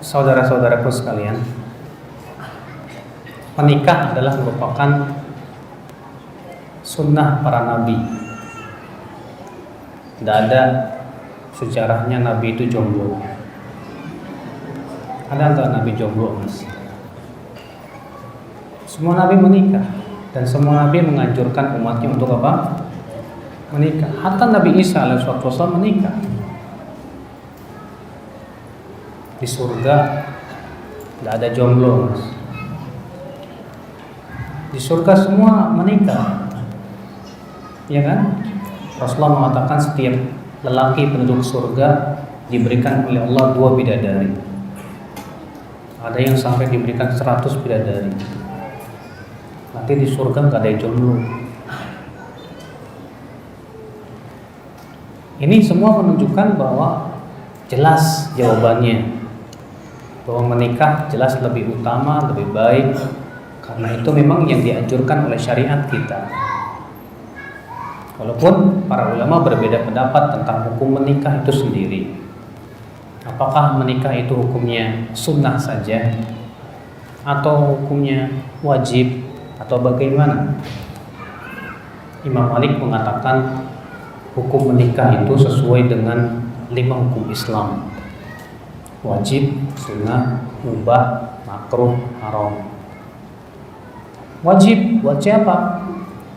Saudara-saudaraku sekalian, menikah adalah merupakan sunnah para nabi. Tidak ada sejarahnya nabi itu jomblo. Ada nggak nabi jomblo, Mas? Semua nabi menikah, dan semua nabi menganjurkan umatnya untuk apa? Menikah. Hatta Nabi Isa alaihissalam menikah. Di surga tidak ada jomblo, Mas. Di surga semua menikah, ya kan? Rasulullah mengatakan setiap lelaki penduduk surga diberikan oleh Allah 2 bidadari. Ada yang sampai diberikan 100 bidadari. Nanti di surga nggak ada yang jomblo. Ini semua menunjukkan bahwa jelas jawabannya, bahwa menikah jelas lebih utama, lebih baik, karena itu memang yang dianjurkan oleh syariat kita. Walaupun para ulama berbeda pendapat tentang hukum menikah itu sendiri. Apakah menikah itu hukumnya sunnah saja, atau hukumnya wajib, atau bagaimana? Imam Malik mengatakan hukum menikah itu sesuai dengan 5 hukum Islam: wajib, sunnah, mubah, makruh, haram. Wajib buat siapa?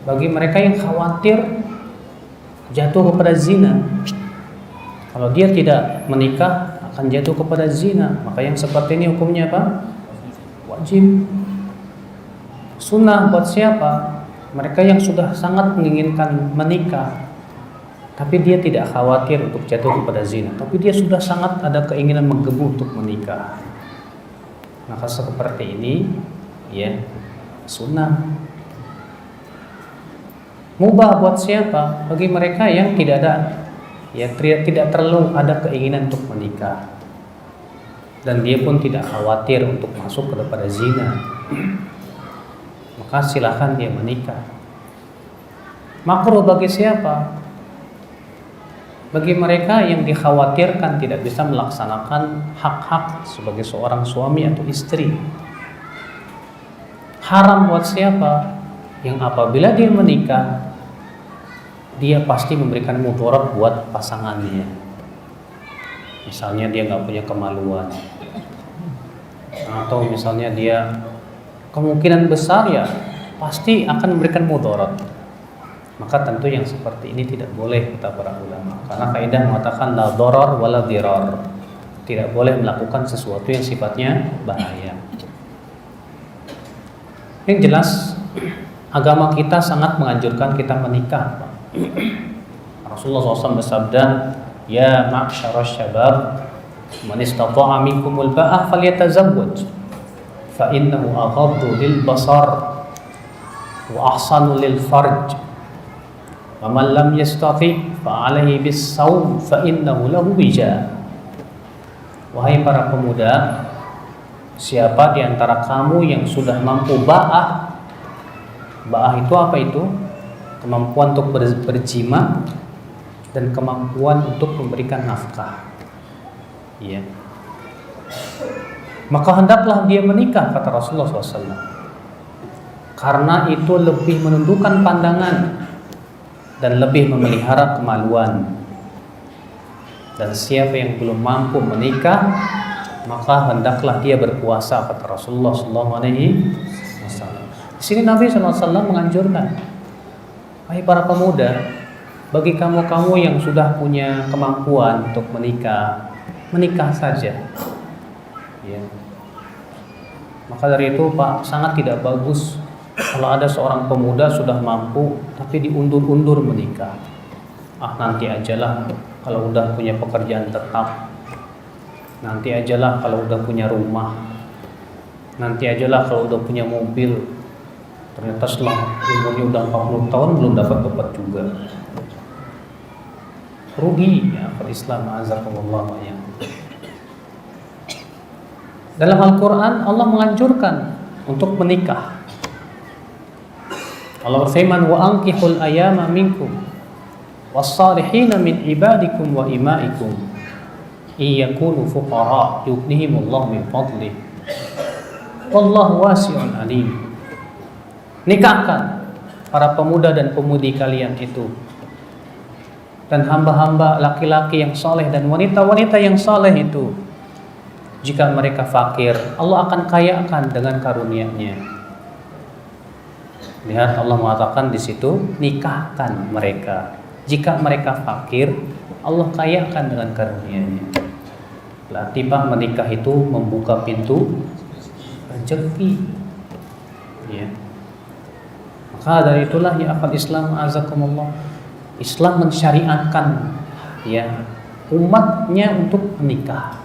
Bagi mereka yang khawatir jatuh kepada zina. Kalau dia tidak menikah akan jatuh kepada zina, maka yang seperti ini hukumnya apa? Wajib. Sunnah buat siapa? Mereka yang sudah sangat menginginkan menikah, tapi dia tidak khawatir untuk jatuh kepada zina, tapi dia sudah sangat ada keinginan menggebu untuk menikah. Maka seperti ini, ya, sunnah. Mubah buat siapa? Bagi mereka yang tidak ada, ya, tidak terlalu ada keinginan untuk menikah, dan dia pun tidak khawatir untuk masuk kepada zina, maka silakan dia menikah. Makruh bagi siapa? Bagi mereka yang dikhawatirkan tidak bisa melaksanakan hak-hak sebagai seorang suami atau istri. Haram buat siapa? Yang apabila dia menikah, dia pasti memberikan mudarat buat pasangannya. Misalnya dia nggak punya kemaluan, atau misalnya dia kemungkinan besar ya pasti akan memberikan mudarat. Maka tentu yang seperti ini tidak boleh, kata para ulama, karena kaidah mengatakan la darar wala dirar. Tidak boleh melakukan sesuatu yang sifatnya bahaya. Yang jelas agama kita sangat menganjurkan kita menikah, Pak. Rasulullah SAW bersabda, ya ma'syarasy syabab, man istata'a minkumul ba'ah falyatazawwaj, fa innahu aghaddu lil basar wa ahsanu lil farj. Faman lam yastati fa alaihi bis-shaum fa innahu lahu wija. Wahai para pemuda, siapa di antara kamu yang sudah mampu ba'ah? Ba'ah itu apa itu? Kemampuan untuk berjima dan kemampuan untuk memberikan nafkah. Iya. Maka hendaklah dia menikah, kata Rasulullah SAW. Karena itu lebih menundukkan pandangan dan lebih memelihara kemaluan. Dan siapa yang belum mampu menikah, maka hendaklah dia berpuasa, kata Rasulullah SAW. Di sini Nabi SAW menganjurkan, hai para pemuda, bagi kamu yang sudah punya kemampuan untuk menikah, menikah saja. Ya. Maka dari itu, Pak, sangat tidak bagus kalau ada seorang pemuda sudah mampu tapi diundur-undur menikah. Nanti ajalah kalau udah punya pekerjaan tetap, nanti ajalah kalau udah punya rumah, nanti ajalah kalau udah punya mobil. Ternyata setelah umurnya udah 40 tahun belum dapat juga. Rugi ya Islam, azakumullah ya. Dalam Al-Quran Allah menganjurkan untuk menikah. Allah berfirman, wa ankihul ayama minkum was-salihina min ibadikum wa imaikum iyakunu fuqara yughnihimullahu min fadlih wallahu wasi'un alim. Nikahkan para pemuda dan pemudi kalian itu, dan hamba-hamba laki-laki yang saleh dan wanita-wanita yang saleh itu. Jika mereka fakir, Allah akan kayakan dengan karunia-Nya. Lihat, Allah mengatakan di situ, nikahkan mereka. Jika mereka fakir, Allah kayakan dengan karunia-Nya. Berarti Pak, menikah itu membuka pintu rezeki. Ya. Maka dari itulah ya akhwat Islam azakumullah, Islam mensyariatkan ya umatnya untuk menikah.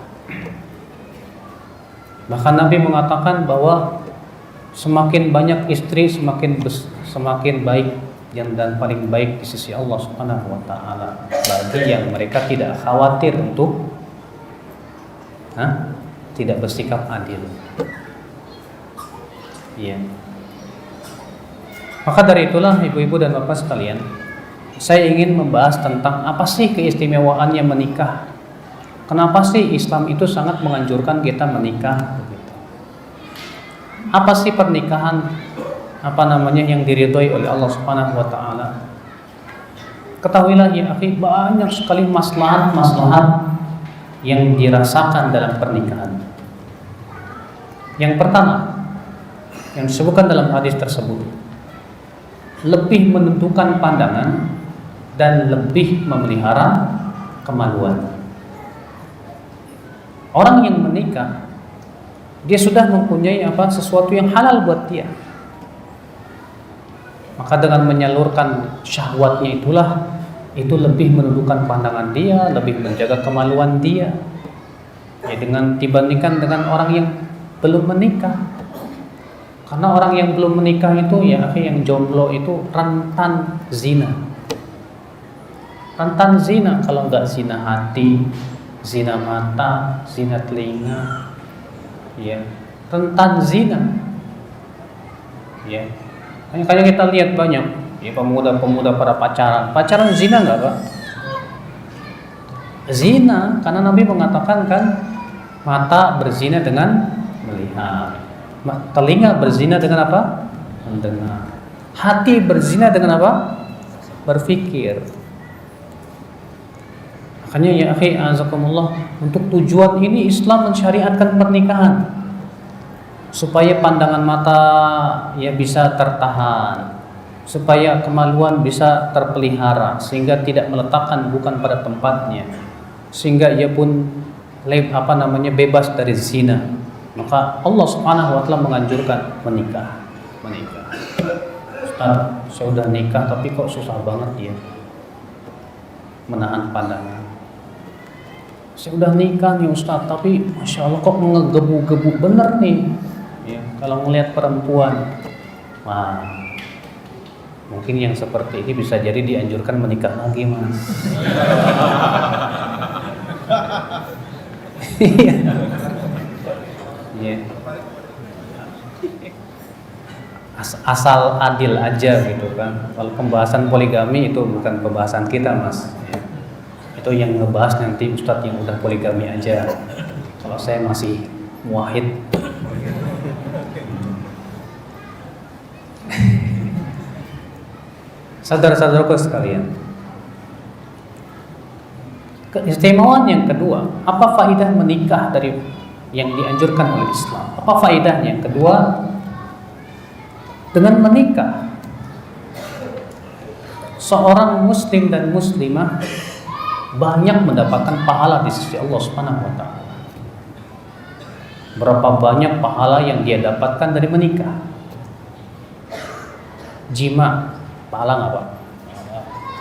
Bahkan Nabi mengatakan bahwa semakin banyak istri semakin baik dan paling baik di sisi Allah Subhanahu wa taala. Bagi yang mereka tidak khawatir untuk tidak bersikap adil. Iya. Maka dari itulah ibu-ibu dan bapak sekalian, saya ingin membahas tentang apa sih keistimewaannya menikah. Kenapa sih Islam itu sangat menganjurkan kita menikah? Apa sih pernikahan yang diridhoi oleh Allah Subhanahu wa taala? Ketahuilah ya akhi, banyak sekali maslahat yang dirasakan dalam pernikahan. Yang pertama, yang disebutkan dalam hadis tersebut, lebih menentukan pandangan dan lebih memelihara kemaluan. Orang yang menikah, dia sudah mempunyai sesuatu yang halal buat dia. Maka dengan menyalurkan syahwatnya itu lebih menundukkan pandangan dia, lebih menjaga kemaluan dia. Ya, dibandingkan dengan orang yang belum menikah. Karena orang yang belum menikah itu ya akhi, yang jomblo itu rentan zina. Rentan zina, kalau enggak zina hati, zina mata, zina telinga, ya, rentan zina. Ya. Makanya kita lihat banyak ya pemuda-pemuda para pacaran zina enggak, Pak? Zina, karena Nabi mengatakan kan, mata berzina dengan melihat, telinga berzina dengan apa? Mendengar. Hati berzina dengan apa? Berpikir. Makanya ya akhi azakumullah, untuk tujuan ini Islam mensyariatkan pernikahan supaya pandangan mata ya bisa tertahan, supaya kemaluan bisa terpelihara sehingga tidak meletakkan bukan pada tempatnya, sehingga ia pun bebas dari zina. Maka Allah Subhanahu wa taala menganjurkan menikah. Ustaz, saya udah nikah tapi kok susah banget ya menahan pandangan. Saya udah nikah nih Ustaz, tapi Masya Allah kok ngegebu-gebu bener nih ya, kalau ngelihat perempuan. Wah, mungkin yang seperti ini bisa jadi dianjurkan menikah lagi, Mas. Iya. Asal adil aja gitu kan. Kalau pembahasan poligami itu bukan pembahasan kita, Mas. Itu yang ngebahas nanti Ustadz yang udah poligami aja. Kalau saya masih muwahhid. Saudara-saudaraku sekalian, keistimewaan yang kedua, apa faidah menikah dari yang dianjurkan oleh Islam? Apa faedahnya? Yang kedua, dengan menikah seorang muslim dan muslimah banyak mendapatkan pahala di sisi Allah Subhanahu wa taala. Berapa banyak pahala yang dia dapatkan dari menikah? Jima, pahala enggak, Pak?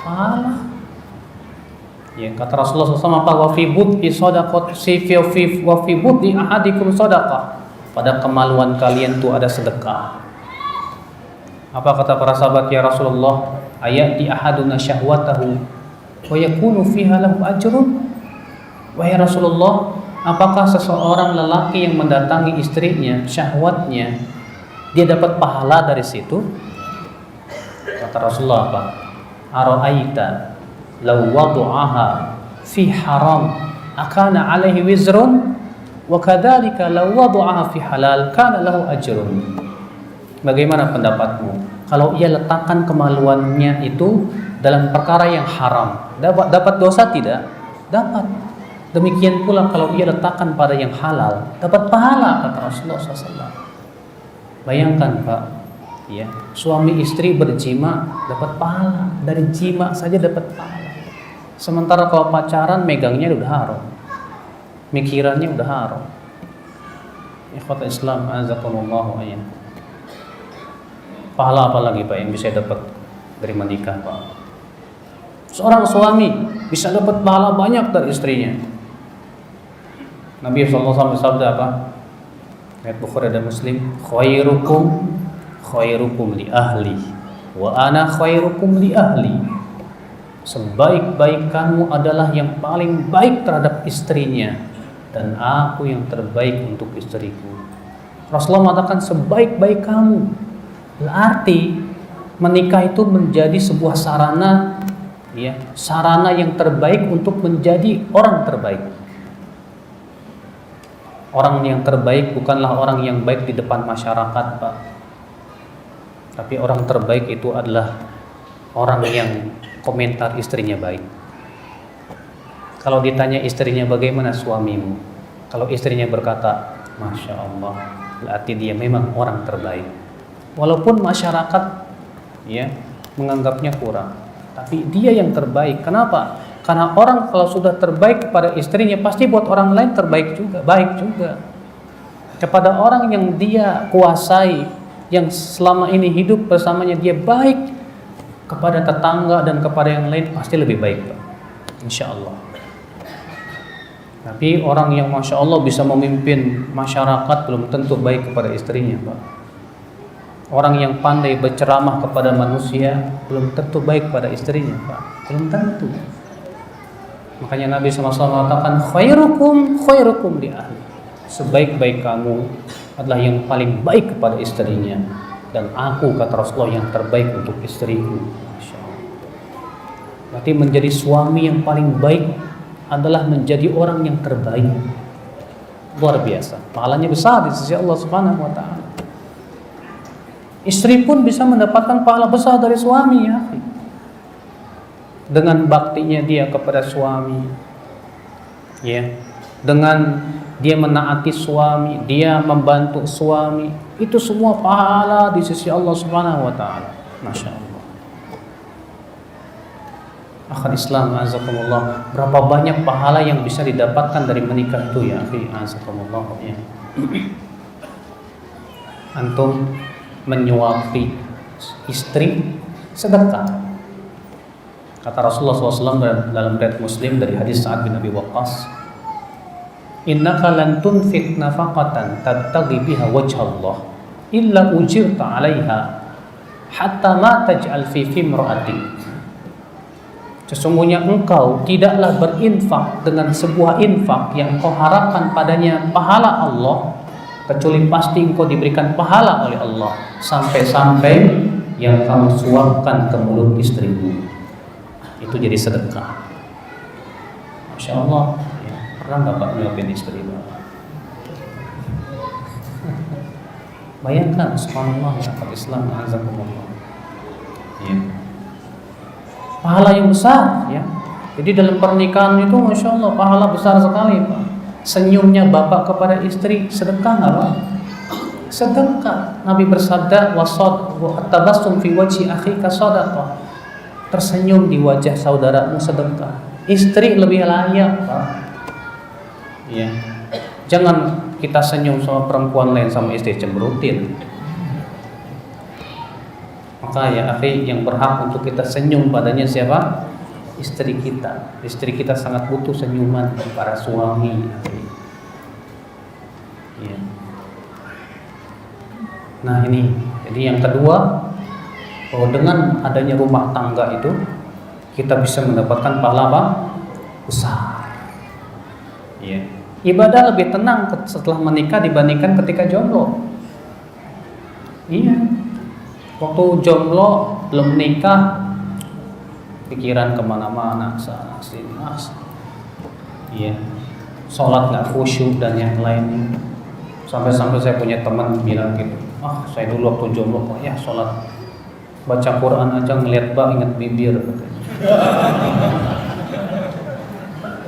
Pahala. Ya, kata Rasulullah SAW, apa? Wa fi bud'i shadaqah, wa fi bud'i ahadikum shadaqah. Pada kemaluan kalian tuh ada sedekah. Apa kata para sahabat, ya Rasulullah, ayati ahaduna syahwatahu wa yakunu fiha lahu ajrun? Wahai Rasulullah, apakah seseorang lelaki yang mendatangi istrinya, syahwatnya, dia dapat pahala dari situ? Kata Rasulullah apa? Ara'aita law wadu'aha fi haram akana alaihi wizrun wa kadzalika law wada'aha fi halal kana lahu ajrun. Bagaimana pendapatmu kalau ia letakkan kemaluannya itu dalam perkara yang haram, dapat dosa tidak? Dapat. Demikian pula kalau ia letakkan pada yang halal, dapat pahala, kata Rasulullah SAW. Bayangkan Pak, ya, suami istri berjima dapat pahala, dari jima saja dapat pahala. Sementara kalau pacaran megangnya udah haram, mikirannya udah haram. Ikhwatul Islam, azakumullah ayat. Pahala apa lagi Pak yang bisa dapat dari menikah Pak? Seorang suami bisa dapat pahala banyak dari istrinya. Nabi SAW bersabda apa? Ayat Bukhari dan Muslim, khairukum li ahli wa ana khairukum li ahli. Sebaik-baik kamu adalah yang paling baik terhadap istrinya, dan aku yang terbaik untuk istriku. Rasulullah mengatakan sebaik-baik kamu. Berarti menikah itu menjadi sebuah sarana, ya, sarana yang terbaik untuk menjadi orang terbaik. Orang yang terbaik bukanlah orang yang baik di depan masyarakat, Pak. Tapi orang terbaik itu adalah orang yang komentar istrinya baik. Kalau ditanya istrinya bagaimana suamimu, kalau istrinya berkata Masya Allah, berarti dia memang orang terbaik. Walaupun masyarakat, ya, menganggapnya kurang, tapi dia yang terbaik. Kenapa? Karena orang kalau sudah terbaik kepada istrinya, pasti buat orang lain terbaik juga, baik juga. Kepada orang yang dia kuasai, yang selama ini hidup bersamanya, dia baik kepada tetangga dan kepada yang lain, pasti lebih baik, Pak. Insya Allah. Tapi orang yang Masya Allah bisa memimpin masyarakat belum tentu baik kepada istrinya, Pak. Orang yang pandai berceramah kepada manusia belum tentu baik pada istrinya, Pak. Belum tentu. Makanya Nabi SAW mengatakan khairukum li ahli. Sebaik-baik kamu adalah yang paling baik kepada istrinya, dan aku, kata Rasulullah, yang terbaik untuk istriku. Masya Allah. Berarti menjadi suami yang paling baik adalah menjadi orang yang terbaik. Luar biasa. Pahalanya besar di sisi Allah Subhanahu wa taala. Istri pun bisa mendapatkan pahala besar dari suami, ya. Dengan baktinya dia kepada suami, ya. Dengan dia menaati suami, dia membantu suami, itu semua pahala di sisi Allah Subhanahu wa taala. Masya Allah. Akhul Islam, azakumullah, berapa banyak pahala yang bisa didapatkan dari menikah itu, ya akhi, azakumullah, ya. Antum menyuapi istri sedekah. Kata Rasulullah SAW dalam riwayat Muslim dari hadis Sa'ad bin Abi Waqqas, innaka lan tunfiq nafaqatan tabtaghi biha wajha Allah illa ujirta 'alaiha hatta ma taj'al fi imra'atik. Sesungguhnya engkau tidaklah berinfak dengan sebuah infak yang engkau harapkan padanya pahala Allah, kecuali pasti engkau diberikan pahala oleh Allah, sampai-sampai yang kamu suapkan ke mulut istrimu itu jadi sedekah. Masya Allah, ya. Pernah nggak Pak nyuapin istri Pak? Bayangkan, subhanallah, ya Islam, azakumullah, ya. Pahala yang besar, ya. Jadi dalam pernikahan itu Masya Allah pahala besar sekali, Pak. Senyumnya bapak kepada istri sedekah nggak, Pak? Sedekah. Nabi bersabda, tabassum fi wajhi akhika shadaqah. Tersenyum di wajah saudaramu sedekah. Istri lebih layak, Pak. Ya. Jangan kita senyum sama perempuan lain, sama istri cemberutin. Maka ya akhi, yang berhak untuk kita senyum padanya siapa? Istri kita. Istri kita sangat butuh senyuman dari para suami. Ya. Nah ini, jadi yang kedua, bahwa dengan adanya rumah tangga itu kita bisa mendapatkan pahala apa? Besar. Ya. Ibadah lebih tenang setelah menikah dibandingkan ketika jomblo. Iya. Waktu jomblo belum nikah, pikiran kemana-mana, sana sini, iya. sholat nggak khusyuk dan yang lainnya. Sampai-sampai saya punya teman bilang gitu, saya dulu waktu jomblo ya sholat baca Quran aja ngeliat inget bibir,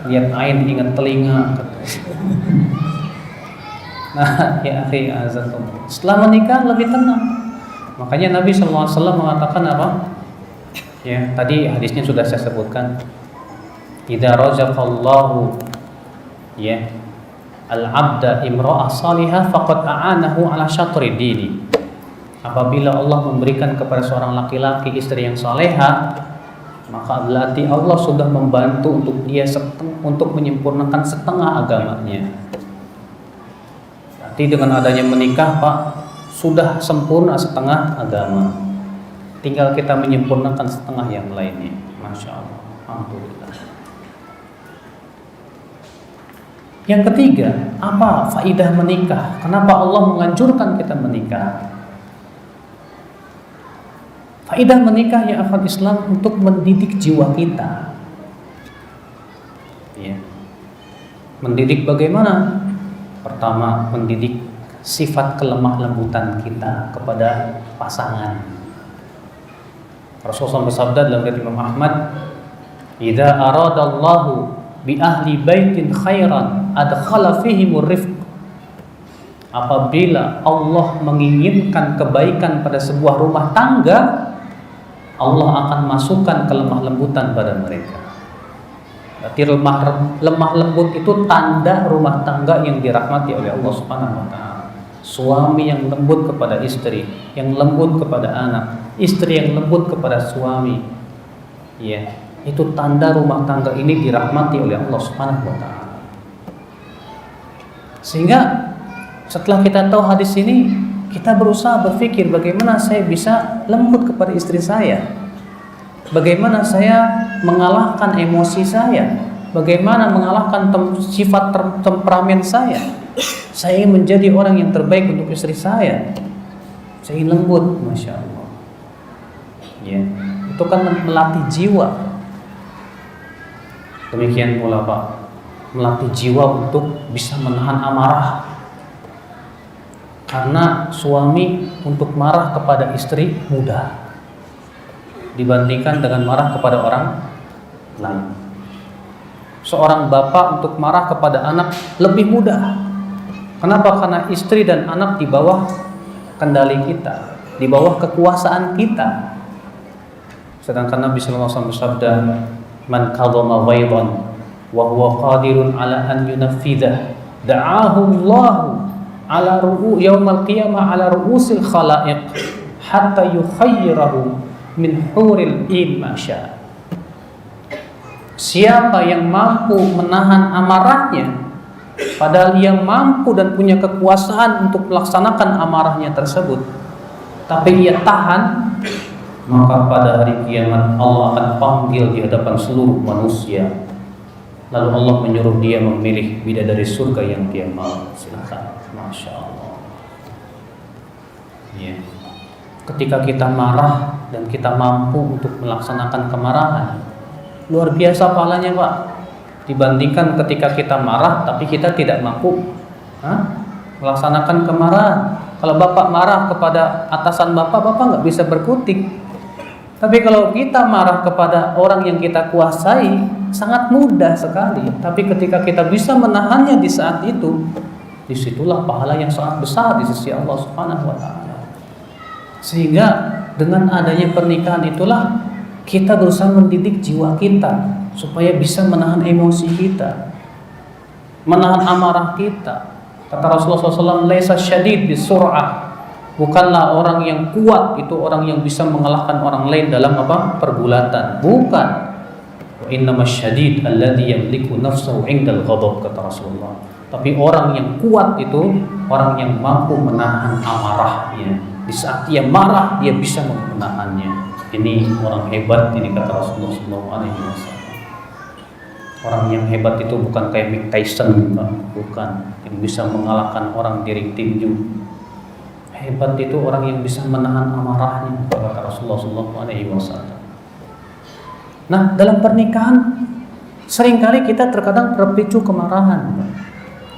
lihat ain inget telinga. Nah ya akhi azatum, setelah menikah lebih tenang. Makanya Nabi SAW mengatakan apa? Ya tadi hadisnya sudah saya sebutkan. Idza razaqallahu ya al-abda imra'ah salihah faqad a'anahu ala syatri dini. Apabila Allah memberikan kepada seorang laki-laki istri yang salehah, maka berarti Allah sudah membantu untuk dia untuk menyempurnakan setengah agamanya. Berarti dengan adanya menikah, Pak, sudah sempurna setengah agama. Tinggal kita menyempurnakan setengah yang lainnya. Masya Allah. Alhamdulillah. Yang ketiga, apa faidah menikah? Kenapa Allah menganjurkan kita menikah? Faidah menikah ya akhwat Islam untuk mendidik jiwa kita. Ya. Mendidik bagaimana? Pertama, mendidik sifat kelemah lembutan kita kepada pasangan. Rasulullah bersabda dalam riwayat Imam Ahmad, "Idza aradallahu bi ahli baitin khairan adkhala fihimur rifq." Apabila Allah menginginkan kebaikan pada sebuah rumah tangga, Allah akan masukkan kelemah lembutan pada mereka. Berarti lemah lembut itu tanda rumah tangga yang dirahmati oleh Allah Subhanahu wa taala. Suami yang lembut kepada istri, yang lembut kepada anak, istri yang lembut kepada suami. Ya, itu tanda rumah tangga ini dirahmati oleh Allah Subhanahu wa taala. Sehingga setelah kita tahu hadis ini, kita berusaha berpikir bagaimana saya bisa lembut kepada istri saya, bagaimana saya mengalahkan emosi saya, bagaimana mengalahkan sifat temperamen saya. Saya ingin menjadi orang yang terbaik untuk istri saya. Saya ingin lembut, masya Allah. Ya, itu kan melatih jiwa. Demikian pula Pak, melatih jiwa untuk bisa menahan amarah. Karena suami untuk marah kepada istri mudah dibandingkan dengan marah kepada orang lain. Seorang bapak untuk marah kepada anak lebih mudah. Kenapa? Karena istri dan anak di bawah kendali kita, di bawah kekuasaan kita. Sedangkan Nabi SAW bersabda, "Man kadhama ghaidan wa huwa qadirun ala an yunaffidah, da'ahu Allahu ala yaumal qiyamah ala ru'usil khalaiq hatta yukhayyirahu min huril in masya." Siapa yang mampu menahan amarahnya, padahal ia mampu dan punya kekuasaan untuk melaksanakan amarahnya tersebut, tapi ia tahan, maka pada hari kiamat Allah akan panggil di hadapan seluruh manusia. Lalu Allah menyuruh dia memilih bidadari surga yang dia mau. Silakan. Masya Allah. Ya. Ketika kita marah dan kita mampu untuk melaksanakan kemarahan, luar biasa pahalanya Pak. Dibandingkan ketika kita marah tapi kita tidak mampu melaksanakan kemarahan. Kalau Bapak marah kepada atasan Bapak nggak bisa berkutik. Tapi kalau kita marah kepada orang yang kita kuasai, sangat mudah sekali. Tapi ketika kita bisa menahannya di saat itu, disitulah pahala yang sangat besar di sisi Allah Subhanahu wa taala. Sehingga dengan adanya pernikahan itulah kita berusaha mendidik jiwa kita supaya bisa menahan emosi kita, menahan amarah kita. Kata Rasulullah SAW, "Laisa syadid bisur'ah." Bukanlah orang yang kuat itu orang yang bisa mengalahkan orang lain dalam pergulatan. Bukan. Wa innamasy-syadid alladzi yamliku nafsahu 'indal ghadab, kata Rasulullah. Tapi orang yang kuat itu orang yang mampu menahan amarahnya. Di saat dia marah, dia bisa menahannya. Ini orang hebat, ini kata Rasulullah SAW. Orang yang hebat itu bukan kayak Mike Tyson, bukan, yang bisa mengalahkan orang di ring tinju. Hebat itu orang yang bisa menahan amarahnya, kata Rasulullah SAW. Nah, dalam pernikahan Seringkali kita terkadang terpicu kemarahan,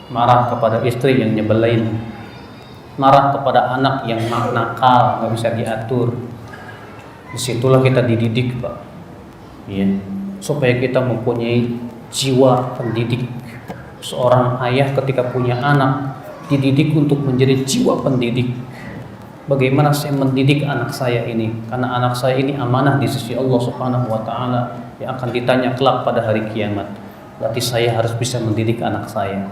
marah kepada istri yang nyebelin, marah kepada anak yang nakal, nggak bisa diatur. Disitulah kita dididik, Pak, ya, supaya kita mempunyai jiwa pendidik. Seorang ayah ketika punya anak dididik untuk menjadi jiwa pendidik. Bagaimana saya mendidik anak saya ini? Karena anak saya ini amanah di sisi Allah Subhanahu wa taala yang akan ditanya kelak pada hari kiamat. Berarti saya harus bisa mendidik anak saya.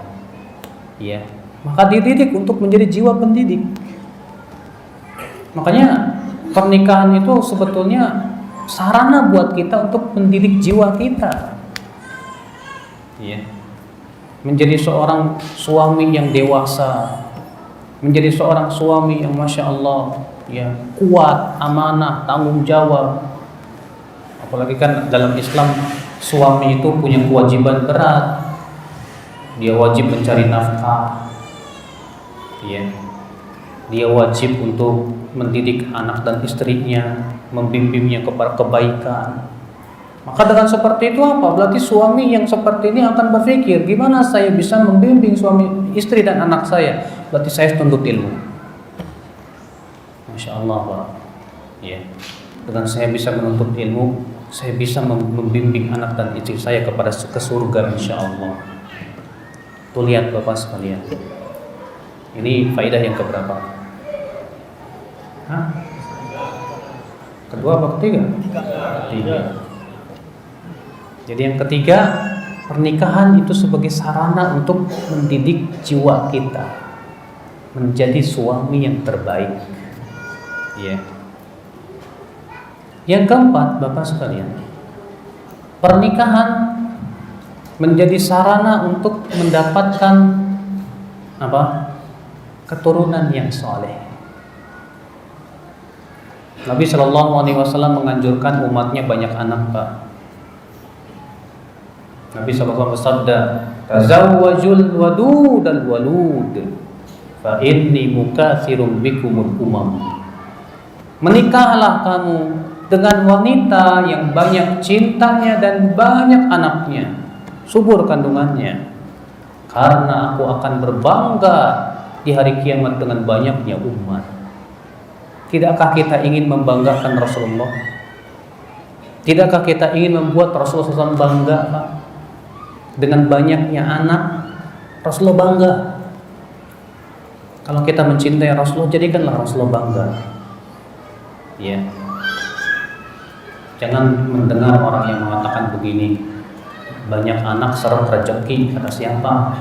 Ya. Maka dididik untuk menjadi jiwa pendidik. Makanya pernikahan itu sebetulnya sarana buat kita untuk mendidik jiwa kita. Ya. Menjadi seorang suami yang dewasa, menjadi seorang suami yang masya Allah, ya, kuat, amanah, tanggung jawab. Apalagi kan dalam Islam suami itu punya kewajiban berat. Dia wajib mencari nafkah, ya. Dia wajib untuk mendidik anak dan istrinya, membimbingnya kepada kebaikan. Maka dengan seperti itu apa? Berarti suami yang seperti ini akan berpikir, gimana saya bisa membimbing suami, istri dan anak saya? Berarti saya tuntut ilmu. Masya Allah, Pak. Ya. Dengan saya bisa menuntut ilmu, saya bisa membimbing anak dan istri saya kepada ke surga, insya Allah. Tuh lihat Bapak sekalian. Ini faedah yang keberapa? Hah? Kedua apa ketiga? Ketiga. Jadi yang ketiga, pernikahan itu sebagai sarana untuk mendidik jiwa kita menjadi suami yang terbaik. Ya. Yang keempat, Bapak sekalian, pernikahan menjadi sarana untuk mendapatkan apa? Keturunan yang soleh. Nabi Shallallahu Alaihi Wasallam menganjurkan umatnya banyak anak, Pak. Nabi SAW bersabda, "Tazawwajul wadud al walud, fa inni mukatsirum bikumul umam." Menikahlah kamu dengan wanita yang banyak cintanya dan banyak anaknya, subur kandungannya, karena aku akan berbangga di hari kiamat dengan banyaknya umat. Tidakkah kita ingin membanggakan Rasulullah? Tidakkah kita ingin membuat Rasulullah SAW bangga, Pak? Dengan banyaknya anak, Rasulullah bangga. Kalau kita mencintai Rasulullah, jadikanlah Rasulullah bangga. Ya. Jangan mendengar orang yang mengatakan begini, banyak anak seret rezeki, kata siapa?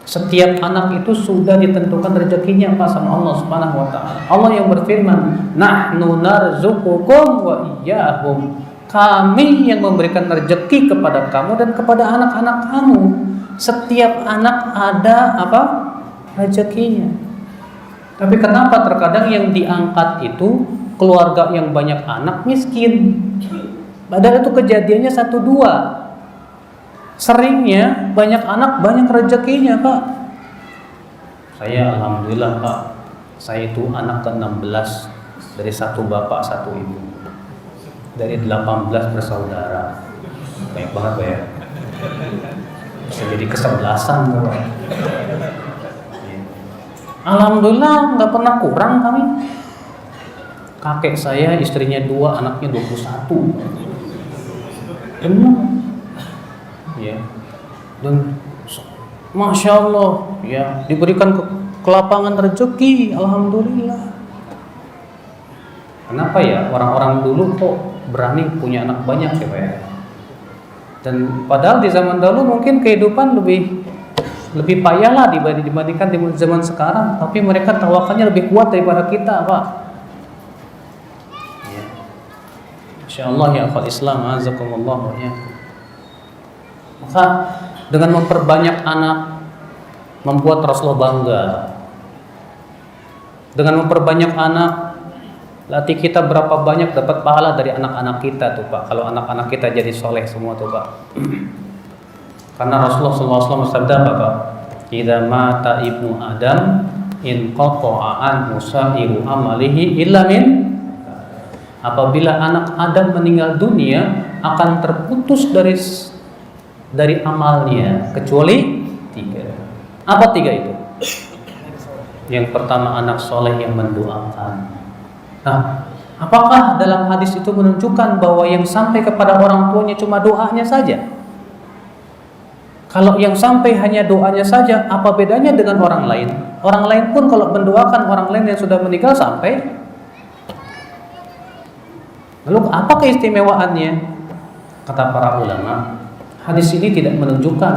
Setiap anak itu sudah ditentukan rezekinya Pak sama Allah Subhanahu wa taala. Allah yang berfirman, "Nahnu narzuqukum wa iyyahum." Kami yang memberikan rezeki kepada kamu dan kepada anak-anak kamu. Setiap anak ada apa? Rezekinya. Tapi kenapa terkadang yang diangkat itu keluarga yang banyak anak miskin? Padahal itu kejadiannya 1-2. Seringnya banyak anak banyak rezekinya, Pak. Saya alhamdulillah, Pak. Saya itu anak ke-16 dari satu bapak satu ibu. Dari 18 bersaudara. Baik banget, Pak ya. Bisa jadi ke-11an, Pak. Alhamdulillah nggak pernah kurang kami. Kakek saya istrinya 2, anaknya 21. Benar. Ya. Dan Masya Allah ya, diberikan kelapangan rezeki, alhamdulillah. Kenapa ya orang-orang dulu kok berani punya anak banyak ya, Pak ya? Dan padahal di zaman dahulu mungkin kehidupan lebih payah lah dibandingkan di zaman sekarang, tapi mereka tawakalnya lebih kuat daripada kita, Pak. Ya. Insyaallah ya akhwat Islam, azakumullah ya. Maka dengan memperbanyak anak membuat Rasulullah bangga. Dengan memperbanyak anak, latih kita berapa banyak dapat pahala dari anak-anak kita tuh, Pak. Kalau anak-anak kita jadi soleh semua tuh, Pak. Karena Rasulullah SAW bersabda apa, Pak? Idza mata ibnu Adam in qata'a anhu sa'iru amalihi illa min. Apabila anak Adam meninggal dunia, akan terputus dari dari amalnya kecuali 3. Apa 3 itu? Yang pertama, anak soleh yang mendoakan. Nah, apakah dalam hadis itu menunjukkan bahwa yang sampai kepada orang tuanya cuma doanya saja? Kalau yang sampai hanya doanya saja, apa bedanya dengan orang lain? Orang lain pun kalau mendoakan orang lain yang sudah meninggal sampai. Lalu apa keistimewaannya? Kata para ulama, hadis ini tidak menunjukkan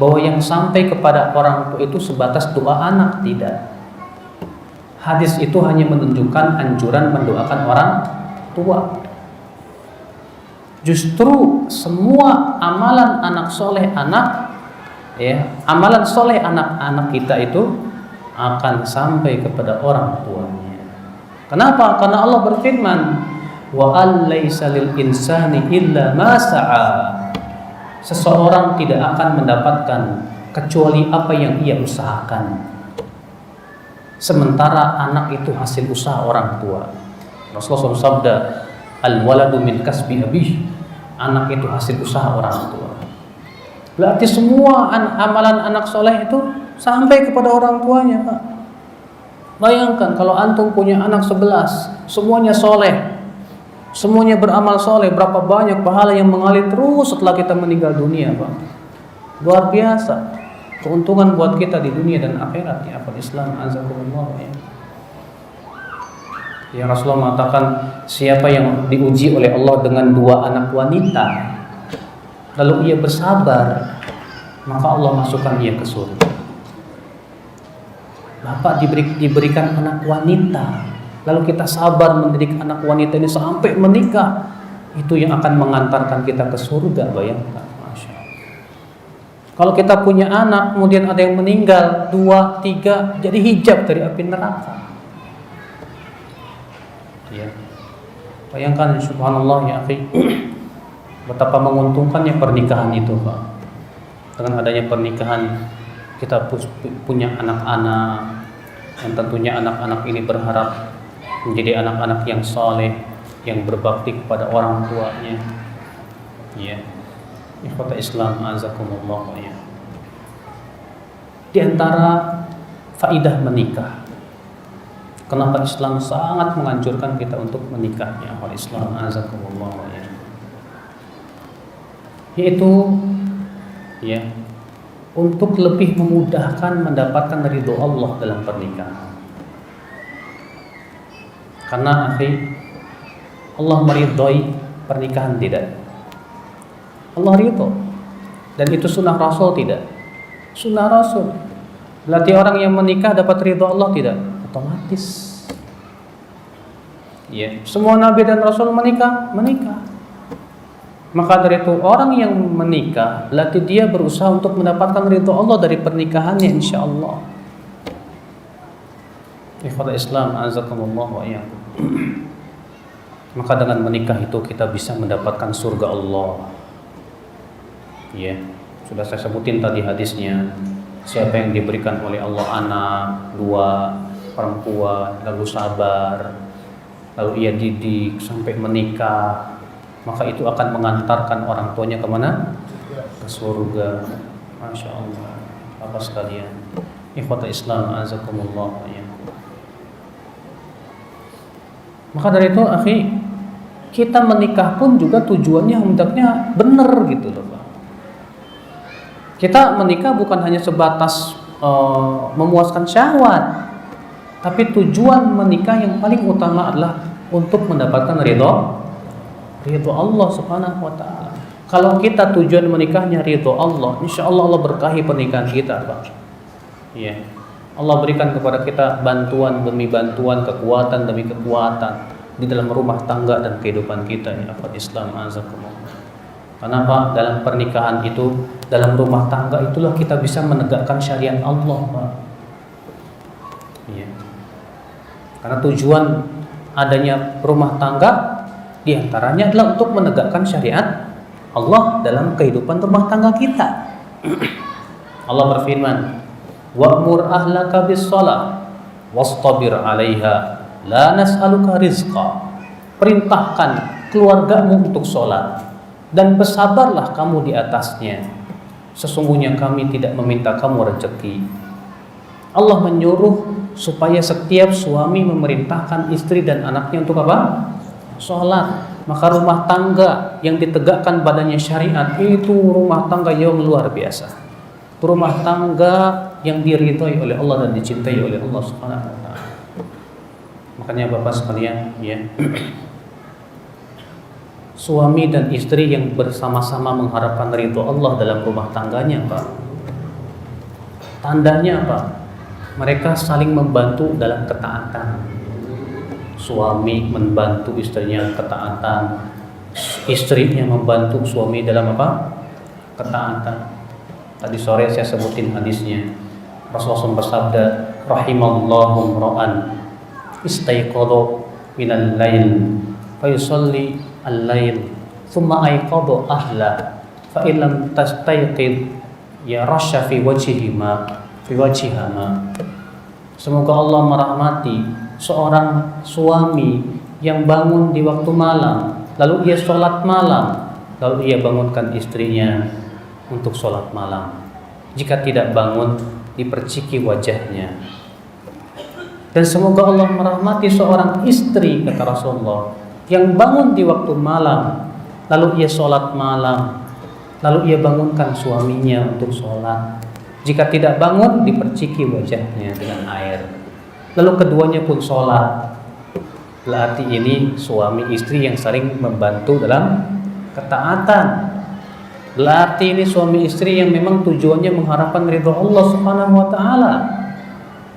bahwa yang sampai kepada orang tua itu sebatas doa anak, tidak. Hadis itu hanya menunjukkan anjuran mendoakan orang tua. Justru semua amalan anak soleh amalan soleh anak-anak kita itu akan sampai kepada orang tuanya. Kenapa? Karena Allah berfirman, wa allaysa lil insani illa ma sa'a. Seseorang tidak akan mendapatkan kecuali apa yang ia usahakan. Sementara anak itu hasil usaha orang tua. Rasulullah SAW sabda, al-waladu min kasbi abih. Anak itu hasil usaha orang tua. Berarti semua amalan anak soleh itu sampai kepada orang tuanya, Pak. Bayangkan kalau antum punya anak 11, semuanya soleh, semuanya beramal soleh, berapa banyak pahala yang mengalir terus setelah kita meninggal dunia, Pak. Luar biasa keuntungan buat kita di dunia dan akhirat, ya Pak Islam azakumullah, ya. Ya, Rasulullah mengatakan, siapa yang diuji oleh Allah dengan 2 anak wanita, lalu ia bersabar, maka Allah masukkan ia ke surga. Bapak diberikan anak wanita, lalu kita sabar mendidik anak wanita ini sampai menikah, itu yang akan mengantarkan kita ke surga. Bayangkan, Masya Allah. Kalau kita punya anak, kemudian ada yang meninggal, 2, 3, jadi hijab dari api neraka. Ya. Bayangkan, subhanallah ya akhi, betapa menguntungkannya pernikahan itu, Pak. Dengan adanya pernikahan, kita punya anak-anak, yang tentunya anak-anak ini berharap menjadi anak-anak yang saleh, yang berbakti kepada orang tuanya. Ya, ikhwata Islam azakumullah, ya. Di antara faidah menikah, kenapa Islam sangat menganjurkan kita untuk menikah, ya ikhwata Islam azakumullah, ya. Yaitu, ya, untuk lebih memudahkan mendapatkan ridho Allah dalam pernikahan. Karena akhi, Allah meridhoi pernikahan tidak? Allah ridho. Dan itu sunnah Rasul tidak? Sunnah Rasul. Berarti orang yang menikah dapat ridho Allah tidak? Otomatis. Ya, semua Nabi dan Rasul menikah. Maka dari itu orang yang menikah berarti dia berusaha untuk mendapatkan ridho Allah dari pernikahannya, insya Allah. Ikhwata Islam azakumullah wa iyyakum. Maka dengan menikah itu kita bisa mendapatkan surga Allah. Ya, sudah saya sebutin tadi hadisnya. Siapa yang diberikan oleh Allah anak 2 perempuan, lalu sabar, lalu ia didik sampai menikah, maka itu akan mengantarkan orang tuanya kemana? Ke surga. Masya Allah. Bapak sekalian, ikhwata Islam azakumullah, ya. Maka dari itu akhi, kita menikah pun juga tujuannya hendaknya benar gitu loh, Pak. Kita menikah bukan hanya sebatas memuaskan syahwat, tapi tujuan menikah yang paling utama adalah untuk mendapatkan ridho Allah subhanahu wa ta'ala. Kalau kita tujuan menikahnya ridho Allah, insya Allah Allah berkahi pernikahan kita, Pak. Ya, Allah berikan kepada kita bantuan demi bantuan, kekuatan demi kekuatan di dalam rumah tangga dan kehidupan kita, ya Pak Islam azakumullah. Kenapa? Dalam pernikahan itu, dalam rumah tangga itulah kita bisa menegakkan syariat Allah, Pak. Ya. Karena tujuan adanya rumah tangga di antaranya adalah untuk menegakkan syariat Allah dalam kehidupan rumah tangga kita. Allah berfirman, wa'mur ahlaka bis-shalah wastabir 'alaiha la nas'aluka rizqa. Perintahkan keluargamu untuk sholat, dan bersabarlah kamu di atasnya. Sesungguhnya kami tidak meminta kamu rezeki. Allah menyuruh supaya setiap suami memerintahkan istri dan anaknya untuk apa? Sholat. Maka rumah tangga yang ditegakkan badannya syariat itu rumah tangga yang luar biasa. Rumah tangga yang diridhoi oleh Allah dan dicintai oleh Allah Subhanahu wa taala. Makanya Bapak sekalian, ya. Suami dan istri yang bersama-sama mengharapkan ridho Allah dalam rumah tangganya, Pak. Tandanya apa? Mereka saling membantu dalam ketaatan. Suami membantu istrinya ketaatan, istrinya membantu suami dalam apa? Ketaatan. Tadi sore saya sebutin hadisnya. Rasulullah SAW bersabda, rahimallahu ra'an istaiqadha minal lail fa yusalli al-lail thumma ayqadha ahla fa illam tastayqid ya rasya fi wajhihima fi wajhihama. Semoga Allah merahmati seorang suami yang bangun di waktu malam, lalu ia sholat malam, lalu ia bangunkan istrinya untuk sholat malam. Jika tidak bangun, diperciki wajahnya. Dan semoga Allah merahmati seorang istri, kata Rasulullah, yang bangun di waktu malam, lalu ia sholat malam, lalu ia bangunkan suaminya untuk sholat. Jika tidak bangun, diperciki wajahnya dengan air. Lalu keduanya pun sholat. Berarti ini suami istri yang saling membantu dalam ketaatan. Berarti ini suami istri yang memang tujuannya mengharapkan ridho Allah Subhanahu wa taala.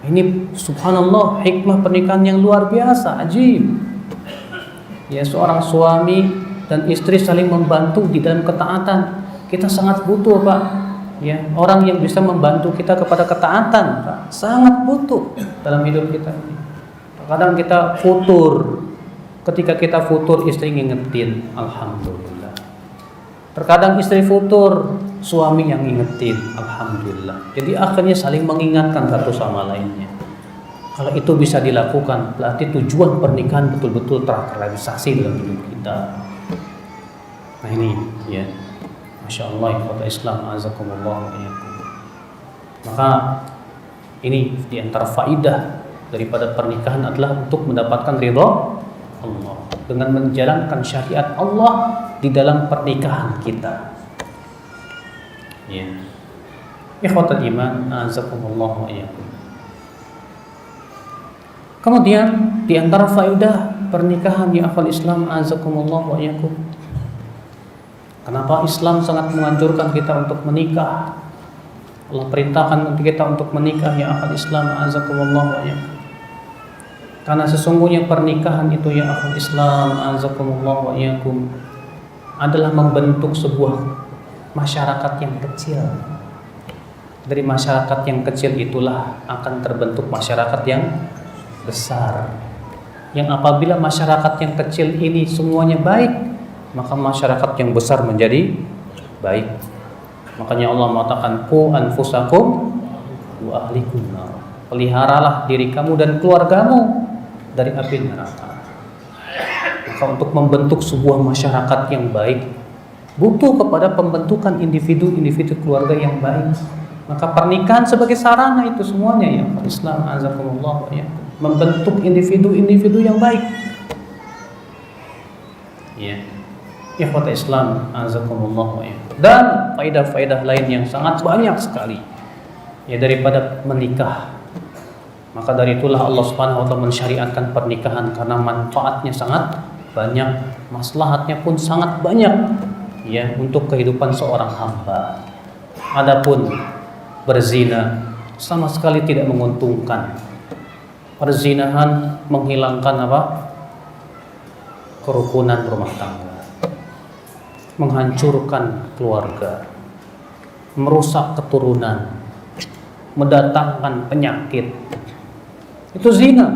Ini subhanallah hikmah pernikahan yang luar biasa, ajib. Ya, seorang suami dan istri saling membantu di dalam ketaatan. Kita sangat butuh, Pak. Ya, orang yang bisa membantu kita kepada ketaatan, Pak, sangat butuh dalam hidup kita ini. Kadang kita futur, ketika kita futur istri ngingetin, alhamdulillah. Terkadang istri futur, suami yang ngingetin, alhamdulillah. Jadi akhirnya saling mengingatkan satu sama lainnya. Kalau itu bisa dilakukan, berarti tujuan pernikahan betul-betul terrealisasi dalam hidup kita. Nah ini, ya. Masya Allah, ikhwata Islam, azakumullah. Maka ini diantara faidah daripada pernikahan adalah untuk mendapatkan ridha Allah dengan menjalankan syariat Allah di dalam pernikahan kita. Ya, ikhwatul iman, azakumullah. Kemudian diantara faidah pernikahan ya akhwal Islam, azakumullah wa iyyakum. Kenapa Islam sangat menganjurkan kita untuk menikah? Allah perintahkan kita untuk menikah ya akhwal Islam, azakumullah wa iyyakum. Karena sesungguhnya pernikahan itu ya akhwal Islam, azakumullah wa iyyakum, adalah membentuk sebuah masyarakat yang kecil. Dari masyarakat yang kecil itulah akan terbentuk masyarakat yang besar. Yang apabila masyarakat yang kecil ini semuanya baik, maka masyarakat yang besar menjadi baik. Makanya Allah mengatakan qu anfusakum wa ahlikum nar. Peliharalah diri kamu dan keluargamu dari api neraka. Maka untuk membentuk sebuah masyarakat yang baik butuh kepada pembentukan individu-individu keluarga yang baik. Maka pernikahan sebagai sarana itu semuanya ya Islam, azakumullah ya, membentuk individu-individu yang baik. Ya. Ikhwata Islam, azakumullah ya. Dan faedah-faedah lain yang sangat banyak sekali ya daripada menikah. Maka dari itulah Allah Subhanahu wa taala mensyariatkan pernikahan karena manfaatnya sangat banyak, maslahatnya pun sangat banyak ya untuk kehidupan seorang hamba. Adapun berzina sama sekali tidak menguntungkan. Perzinahan menghilangkan apa? Kerukunan rumah tangga, menghancurkan keluarga, merusak keturunan, mendatangkan penyakit. Itu zina.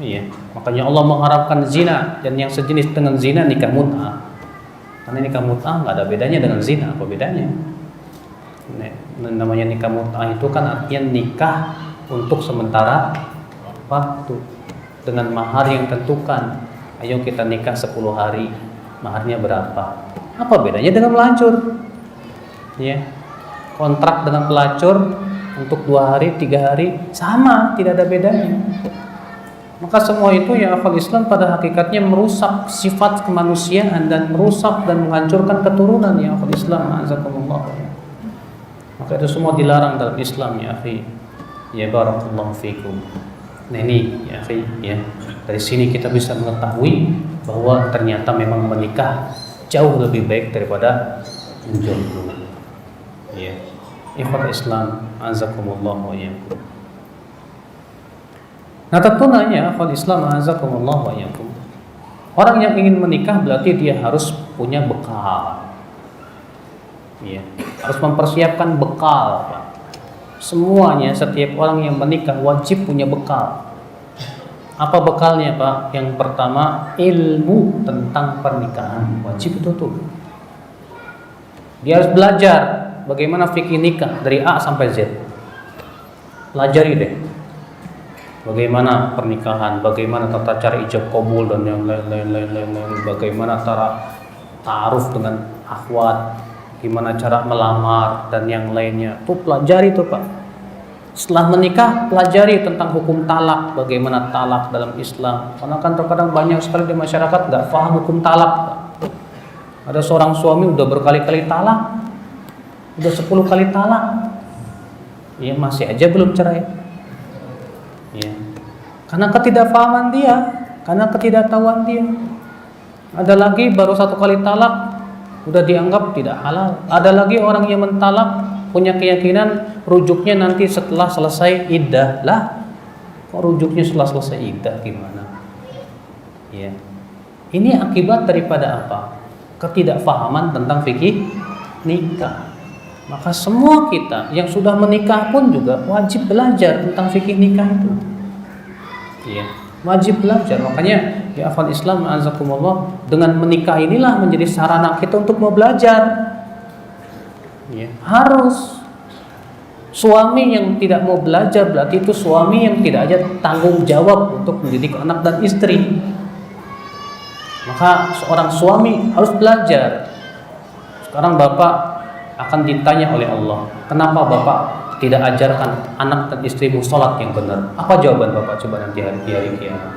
Iya, makanya Allah mengharapkan zina, dan yang sejenis dengan zina nikah mut'ah. Karena nikah mut'ah nggak ada bedanya dengan zina. Apa bedanya? Namanya nikah mut'ah itu kan artinya nikah untuk sementara waktu dengan mahar yang tentukan. Ayo kita nikah 10 hari, maharnya berapa. Apa bedanya dengan pelacur? Ya, kontrak dengan pelacur untuk 2 hari, 3 hari sama, tidak ada bedanya. Maka semua itu ya akal Islam pada hakikatnya merusak sifat kemanusiaan dan merusak dan menghancurkan keturunan ya akal Islam. Azakumullah. Maka itu semua dilarang dalam Islam ya akhi. Ya barakallahu fikum. Nah ini ya akhi ya. Dari sini kita bisa mengetahui bahwa ternyata memang menikah jauh lebih baik daripada menjomblo. Ya. Ikhwat Islam azakumullah wa iyyakum. Nah tentunya akhwat Islam azakumullah wa iyyakum. Orang yang ingin menikah berarti dia harus punya bekal. Ya, harus mempersiapkan bekal, Pak. Semuanya setiap orang yang menikah wajib punya bekal. Apa bekalnya, Pak? Yang pertama, ilmu tentang pernikahan. Wajib itu tuh. Dia harus belajar bagaimana fikih nikah dari A sampai Z. Pelajari deh. Bagaimana pernikahan, bagaimana tata cara ijab kabul dan yang lain-lain, bagaimana cara ta'aruf dengan akhwat, gimana cara melamar dan yang lainnya. Tuh pelajari tuh Pak. Setelah menikah, pelajari tentang hukum talak, bagaimana talak dalam Islam. Karena kan terkadang banyak sekali di masyarakat nggak paham hukum talak, Pak. Ada seorang suami udah berkali-kali talak, udah 10 kali talak, ya masih aja belum cerai. Ya. Karena ketidakfahaman dia, karena ketidaktahuan dia. Ada lagi baru 1 kali talak udah dianggap tidak halal. Ada lagi orang yang mentalak punya keyakinan rujuknya nanti setelah selesai iddah. Lah, kok rujuknya setelah selesai iddah gimana? Ya. Ini akibat daripada apa? Ketidakfahaman tentang fikih nikah. Maka semua kita yang sudah menikah pun juga wajib belajar tentang fikih nikah itu. Ya, wajib belajar. Makanya ya akhwat Islam azakumullah, dengan menikah inilah menjadi sarana kita untuk mau belajar. Ya, harus. Suami yang tidak mau belajar berarti itu suami yang tidak ada tanggung jawab untuk mendidik anak dan istri. Maka seorang suami harus belajar. Sekarang Bapak akan ditanya oleh Allah, kenapa Bapak tidak ajarkan anak dan istrimu sholat yang benar? Apa jawaban Bapak coba nanti di hari kiamat?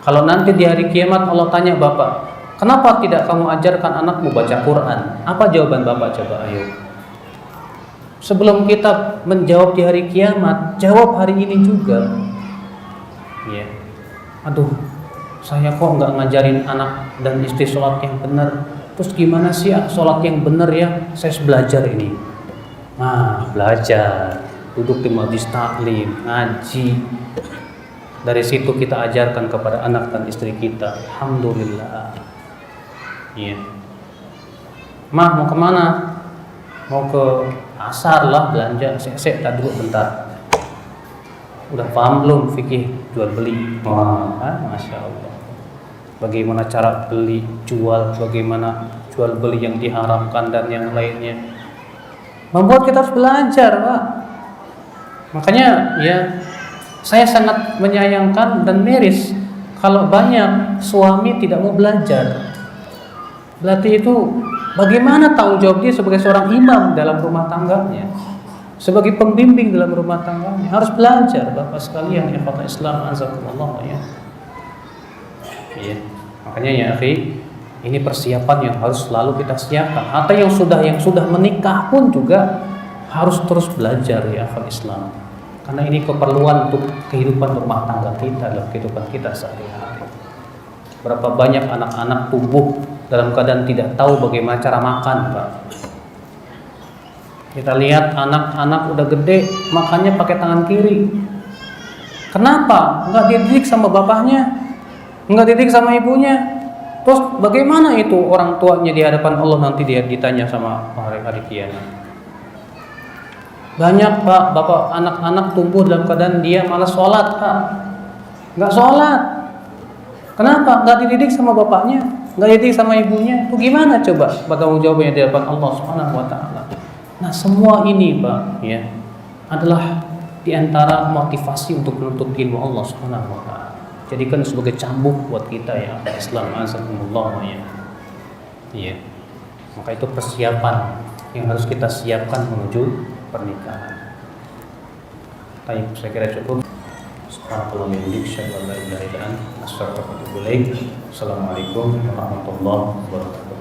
Kalau nanti di hari kiamat Allah tanya Bapak, kenapa tidak kamu ajarkan anakmu baca Quran? Apa jawaban Bapak coba, ayo? Sebelum kita menjawab di hari kiamat, jawab hari ini juga. Ya, aduh, saya kok nggak ngajarin anak dan istri sholat yang benar. Terus gimana sih sholat yang benar ya? Saya belajar ini. Nah, belajar, duduk di majelis taklim, ngaji. Dari situ kita ajarkan kepada anak dan istri kita. Alhamdulillah. Iya. Mah mau kemana? Mau ke pasar lah belanja. Saya tak dulu bentar. Udah paham belum fikih jual beli? Wah, masya Allah. Bagaimana cara beli, jual, bagaimana jual beli yang diharamkan dan yang lainnya. Membuat kita harus belajar, Pak. Makanya ya, saya sangat menyayangkan dan miris kalau banyak suami tidak mau belajar. Berarti itu bagaimana tanggung jawab dia sebagai seorang imam dalam rumah tangganya, sebagai pembimbing dalam rumah tangganya. Harus belajar, Bapak sekalian, ikhwat Islam azakumullah ya. Ya, makanya ya akhi, ini persiapan yang harus selalu kita siapkan. Atau yang sudah menikah pun juga harus terus belajar ya akhi Islam. Karena ini keperluan untuk kehidupan rumah tangga kita, dalam kehidupan kita sehari-hari. Berapa banyak anak-anak tumbuh dalam keadaan tidak tahu bagaimana cara makan, Pak. Kita lihat anak-anak udah gede makannya pakai tangan kiri. Kenapa? Enggak dididik sama bapaknya, enggak didik sama ibunya. Terus bagaimana itu orang tuanya di hadapan Allah nanti dia ditanya sama hari kiamat? Banyak Pak, bapak anak-anak tumbuh dalam keadaan dia malas sholat, Pak. Enggak sholat. Kenapa? Enggak dididik sama bapaknya, enggak dididik sama ibunya. Itu gimana coba bertanggung jawabnya di hadapan Allah Subhanahu wa taala? Nah, semua ini, Pak, ya, adalah di antara motivasi untuk menuntut ilmu Allah Subhanahu wa taala. jadikan sebagai cambuk buat kita ya Islam azakumullah ya. Iya. Maka itu persiapan yang harus kita siapkan menuju pernikahan. Baik, saya kira cukup. Subhanallah wa bihamdihi, asyhadu an la ilaha illa anta, astaghfiruka wa atubu ilaik. Assalamualaikum warahmatullahi wabarakatuh.